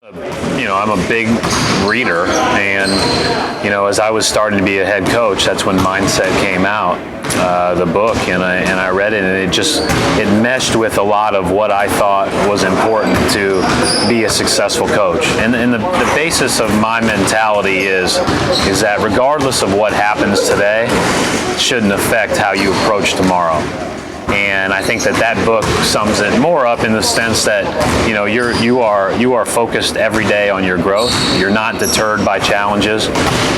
I'm a big reader, and as I was starting to be a head coach, that's when Mindset came out, the book, and I read it, and it meshed with a lot of what I thought was important to be a successful coach. And the basis of my mentality is that regardless of what happens today, it shouldn't affect how you approach tomorrow. And I think that book sums it more up in the sense that you are focused every day on your growth. You're not deterred by challenges.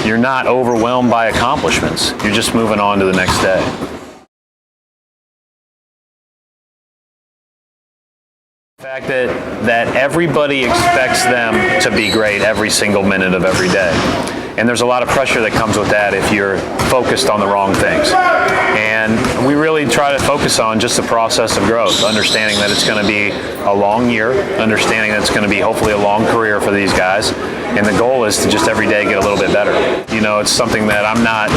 You're not overwhelmed by accomplishments. You're just moving on to the next day. The fact that everybody expects them to be great every single minute of every day. And there's a lot of pressure that comes with that if you're focused on the wrong things. And we really try to focus on just the process of growth, understanding that it's going to be a long year, understanding that it's going to be hopefully a long career for these guys. And the goal is to just every day get a little bit better. It's something that I'm not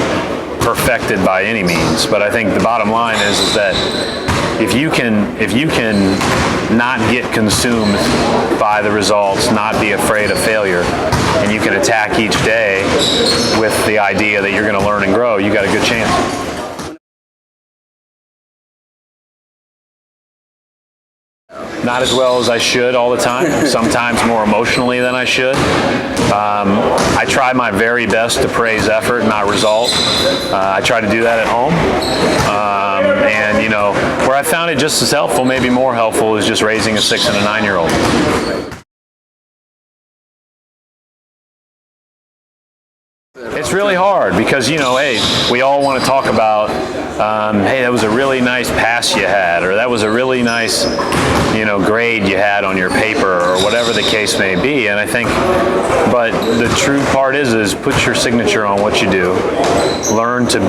perfected by any means, but I think the bottom line is that if you can not get consumed by the results, not be afraid of failure, and you can attack each day with the idea that you're going to learn and grow, you got a good chance. Not as well as I should all the time, sometimes more emotionally than I should. I try my very best to praise effort, not result. I try to do that at home. And where I found it just as helpful, maybe more helpful, is just raising a 6 and a 9-year-old. It's really hard because, hey, we all want to talk about, hey, that was a really nice pass you had, or that was a really nice, grade you had on your paper, or whatever the case may be. And I think, but the true part is put your signature on what you do, learn to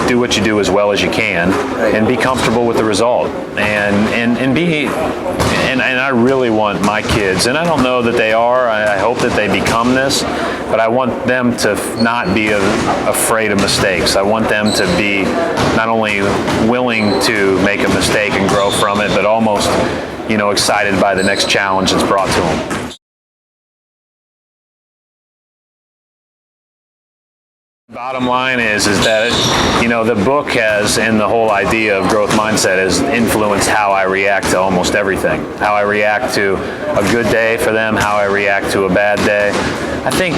do what you do as well as you can, and be comfortable with the result. And I really want my kids, and I don't know that they are, I hope that they become this, but I want them to not be afraid of mistakes. I want them to be not only willing to make a mistake and grow from it, but almost, excited by the next challenge that's brought to them. Bottom line is that the book has, and the whole idea of growth mindset has influenced how I react to almost everything. How I react to a good day for them, how I react to a bad day. I think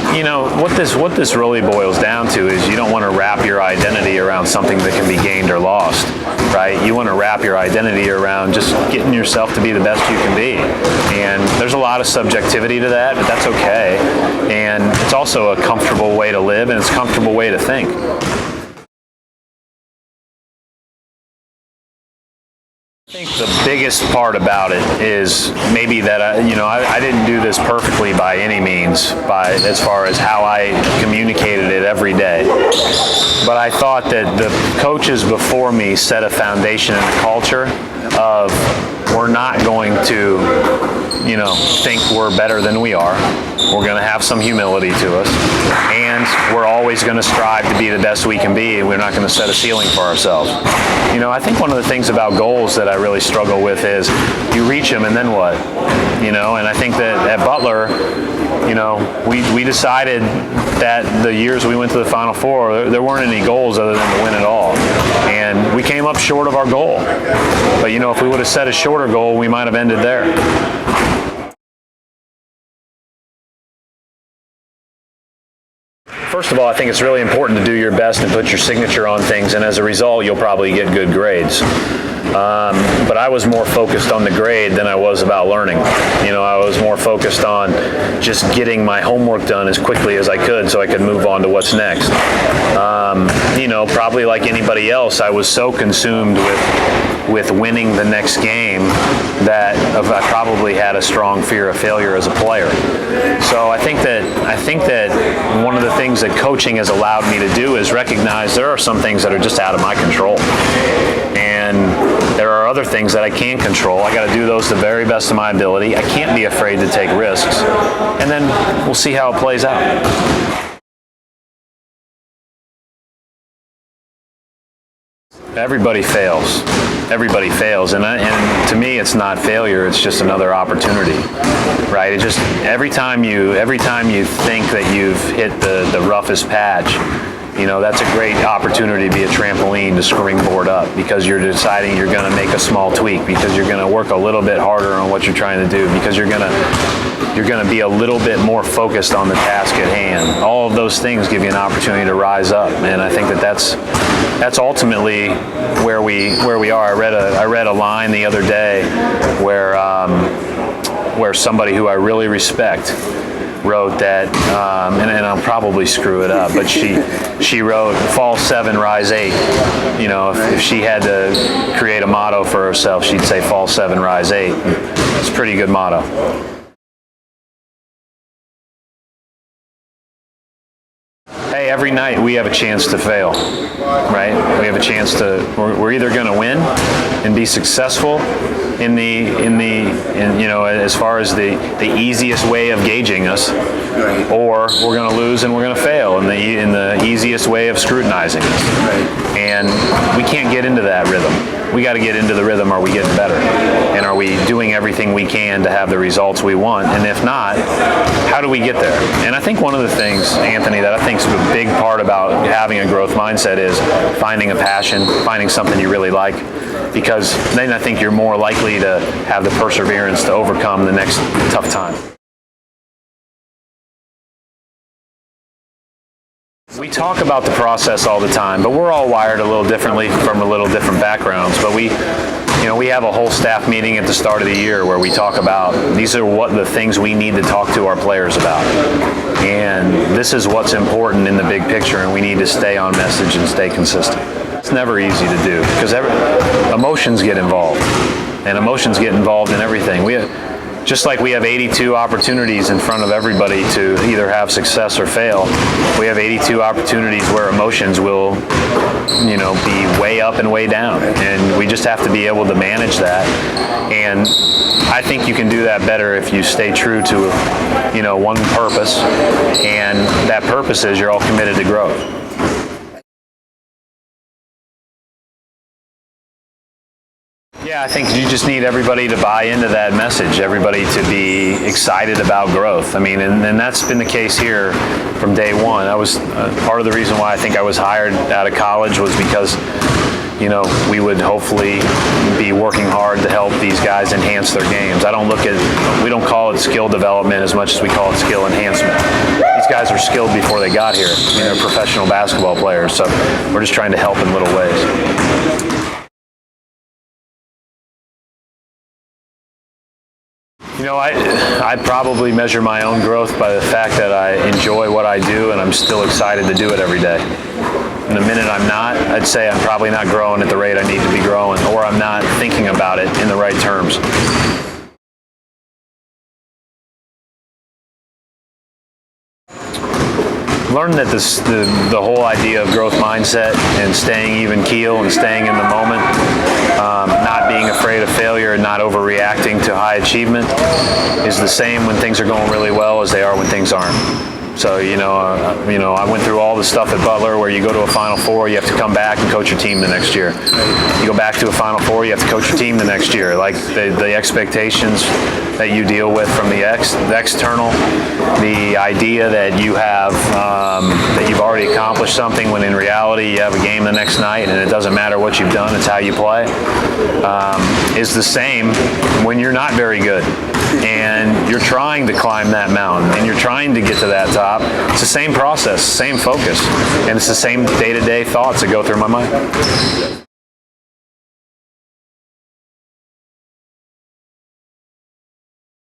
what this really boils down to is you don't want to wrap your identity around something that can be gained or lost, right? You want to wrap your identity around just getting yourself to be the best you can be. And there's a lot of subjectivity to that, but that's okay. And it's also a comfortable way to live, and it's a comfortable way to think. I think the biggest part about it is maybe that I didn't do this perfectly by any means, as far as how I communicated it every day. But I thought that the coaches before me set a foundation and a culture of we're not going to think we're better than we are. We're going to have some humility to us, and we're always going to strive to be the best we can be, and we're not going to set a ceiling for ourselves. I think one of the things about goals that I really struggle with is you reach them and then what? And I think that at Butler, we decided that the years we went to the Final Four, there weren't any goals other than to win it all. And we came up short of our goal. But if we would have set a shorter goal, we might have ended there. First of all, I think it's really important to do your best and put your signature on things, and as a result, you'll probably get good grades. But I was more focused on the grade than I was about learning. I was more focused on just getting my homework done as quickly as I could so I could move on to what's next. Probably like anybody else, I was so consumed with winning the next game that I probably had a strong fear of failure as a player. So I think that one of the things that coaching has allowed me to do is recognize there are some things that are just out of my control. And there are other things that I can control. I got to do those to the very best of my ability. I can't be afraid to take risks. And then we'll see how it plays out. Everybody fails. Everybody fails, and to me, it's not failure. It's just another opportunity, right? It just every time you think that you've hit the roughest patch, you know, that's a great opportunity to be a trampoline to springboard up, because you're deciding you're going to make a small tweak, because you're going to work a little bit harder on what you're trying to do, because you're going to be a little bit more focused on the task at hand. All of those things give you an opportunity to rise up, and I think that's ultimately where we are. I read a line the other day where somebody who I really respect wrote that, and I'll probably screw it up, but she wrote, "Fall 7, rise 8." You know, if she had to create a motto for herself, she'd say, "Fall 7, rise 8." It's a pretty good motto. Hey, every night we have a chance to fail, right? We have a chance to. We're either going to win and be successful in you know, as far as the easiest way of gauging us, right, or we're going to lose and we're going to fail in the easiest way of scrutinizing us. Right. And we can't get into that rhythm. We got to get into the rhythm. Are we getting better? And are we doing everything we can to have the results we want? And if not, how do we get there? And I think one of the things, Anthony, that I think is a big part about having a growth mindset is finding a passion, finding something you really like, because then I think you're more likely to have the perseverance to overcome the next tough time. We talk about the process all the time, but we're all wired a little differently from a little different backgrounds. But we have a whole staff meeting at the start of the year where we talk about these are what the things we need to talk to our players about. And this is what's important in the big picture, and we need to stay on message and stay consistent. It's never easy to do because emotions get involved, and emotions get involved in everything. Just like we have 82 opportunities in front of everybody to either have success or fail, we have 82 opportunities where emotions will, you know, be way up and way down. And we just have to be able to manage that. And I think you can do that better if you stay true to, you know, one purpose. And that purpose is you're all committed to growth. Yeah, I think you just need everybody to buy into that message, everybody to be excited about growth. I mean, and that's been the case here from day one. I was part of the reason why I think I was hired out of college was because, you know, we would hopefully be working hard to help these guys enhance their games. We don't call it skill development as much as we call it skill enhancement. These guys are skilled before they got here. I mean, they're professional basketball players, so we're just trying to help in little ways. You know, I'd probably measure my own growth by the fact that I enjoy what I do and I'm still excited to do it every day. And the minute I'm not, I'd say I'm probably not growing at the rate I need to be growing, or I'm not thinking about it in the right terms. Learn that the whole idea of growth mindset and staying even keel and staying in the moment, not being afraid of failure and not overreacting to high achievement is the same when things are going really well as they are when things aren't. So, you know, I went through all the stuff at Butler where you go to a Final Four, you have to come back and coach your team the next year. You go back to a Final Four, you have to coach your team the next year. Like the expectations that you deal with from the external, the idea that you have that you've already accomplished something when in reality you have a game the next night and it doesn't matter what you've done, it's how you play, is the same when you're not very good and you're trying to climb that mountain and you're trying to get to that top. It's the same process, same focus, and it's the same day-to-day thoughts that go through my mind.